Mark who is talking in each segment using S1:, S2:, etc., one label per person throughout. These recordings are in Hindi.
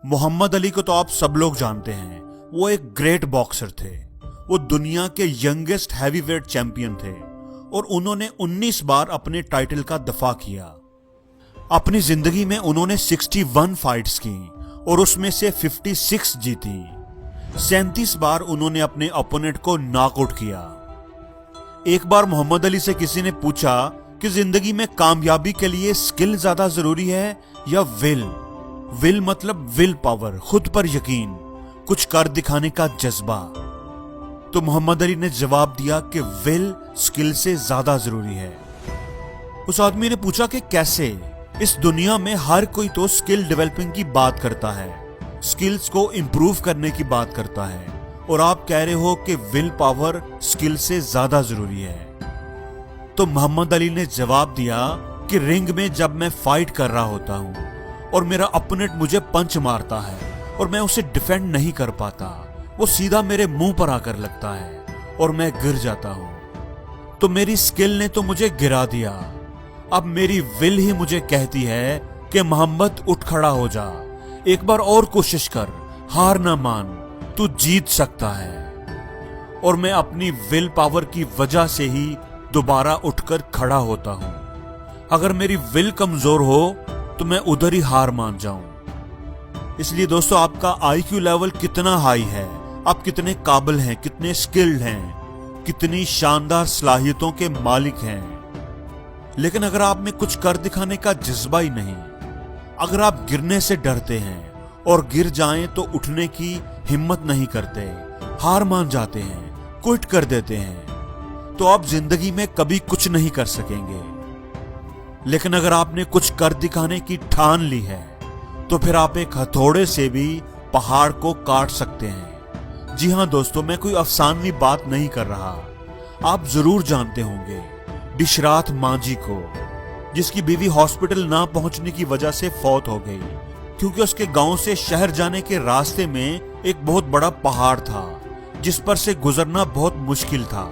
S1: मोहम्मद अली को तो आप सब लोग जानते हैं। वो एक ग्रेट बॉक्सर थे। वो दुनिया के यंगेस्ट हैवीवेट चैंपियन थे और उन्होंने 19 बार अपने टाइटल का दफा किया। अपनी जिंदगी में उन्होंने 61 फाइट्स की और उसमें से 56 जीती। 37 बार उन्होंने अपने ओपोनेंट को नॉकआउट किया। एक बार मोहम्मद अली से किसी ने पूछा कि जिंदगी में कामयाबी के लिए स्किल ज्यादा जरूरी है या विल मतलब विल पावर, खुद पर यकीन, कुछ कर दिखाने का जज्बा। तो मोहम्मद अली ने जवाब दिया कि विल स्किल से ज्यादा जरूरी है। उस आदमी ने पूछा कि कैसे? इस दुनिया में हर कोई तो स्किल डेवलपिंग की बात करता है, स्किल्स को इंप्रूव करने की बात करता है, और आप कह रहे हो कि विल पावर स्किल से ज्यादा जरूरी है। तो मोहम्मद अली ने जवाब दिया कि रिंग में जब मैं फाइट कर रहा होता हूं और मेरा अपोनेंट मुझे पंच मारता है और मैं उसे डिफेंड नहीं कर पाता, वो सीधा मेरे मुंह पर आकर लगता है और मैं गिर जाता हूं, तो मेरी स्किल ने तो मुझे गिरा दिया। अब मेरी विल ही मुझे कहती है कि मोहम्मद उठ खड़ा हो जा, एक बार और कोशिश कर, हार ना मान, तू जीत सकता है। और मैं अपनी विल पावर की वजह से ही दोबारा उठकर खड़ा होता हूं। अगर मेरी विल कमजोर हो तो मैं उधर ही हार मान जाऊं। इसलिए दोस्तों, आपका आईक्यू लेवल कितना हाई है, आप कितने काबिल हैं, कितने स्किल्ड हैं, कितनी शानदार सलाहियतों के मालिक हैं, लेकिन अगर आप में कुछ कर दिखाने का जज्बा ही नहीं, अगर आप गिरने से डरते हैं और गिर जाएं तो उठने की हिम्मत नहीं करते, हार मान जाते हैं, क्विट कर देते हैं, तो आप जिंदगी में कभी कुछ नहीं कर सकेंगे। लेकिन अगर आपने कुछ कर दिखाने की ठान ली है तो फिर आप एक हथौड़े से भी पहाड़ को काट सकते हैं। जी हां दोस्तों, मैं कोई अफसानवी बात नहीं कर रहा। आप जरूर जानते होंगे डिशरात मांझी को, जिसकी बीवी हॉस्पिटल ना पहुंचने की वजह से फौत हो गई क्योंकि उसके गांव से शहर जाने के रास्ते में एक बहुत बड़ा पहाड़ था जिस पर से गुजरना बहुत मुश्किल था।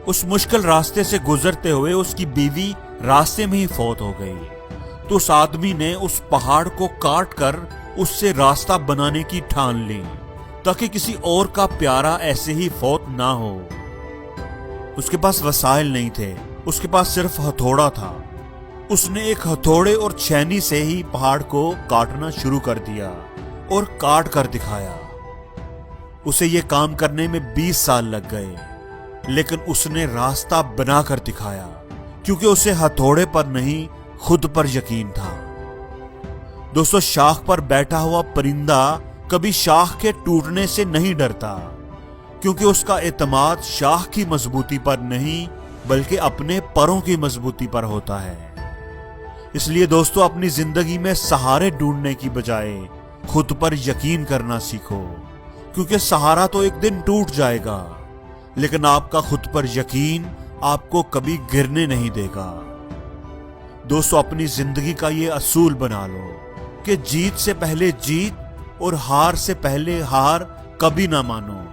S1: उस मुश्किल रास्ते से गुजरते हुए उसकी बीवी रास्ते में ही फौत हो गई। तो उस आदमी ने उस पहाड़ को काट कर उससे रास्ता बनाने की ठान ली ताकि किसी और का प्यारा ऐसे ही फौत ना हो। उसके पास वसाइल नहीं थे, उसके पास सिर्फ हथौड़ा था। उसने एक हथौड़े और छेनी से ही पहाड़ को काटना शुरू कर दिया और काट कर दिखाया। उसे ये काम करने में 20 साल लग गए, लेकिन उसने रास्ता बनाकर दिखाया क्योंकि उसे हथौड़े पर नहीं, खुद पर यकीन था। दोस्तों, शाख पर बैठा हुआ परिंदा कभी शाख के टूटने से नहीं डरता क्योंकि उसका एतमाद शाख की मजबूती पर नहीं बल्कि अपने परों की मजबूती पर होता है। इसलिए दोस्तों, अपनी जिंदगी में सहारे ढूंढने की बजाय खुद पर यकीन करना सीखो, क्योंकि सहारा तो एक दिन टूट जाएगा, लेकिन आपका खुद पर यकीन आपको कभी गिरने नहीं देगा। दोस्तों, अपनी जिंदगी का ये असूल बना लो कि जीत से पहले जीत और हार से पहले हार कभी ना मानो।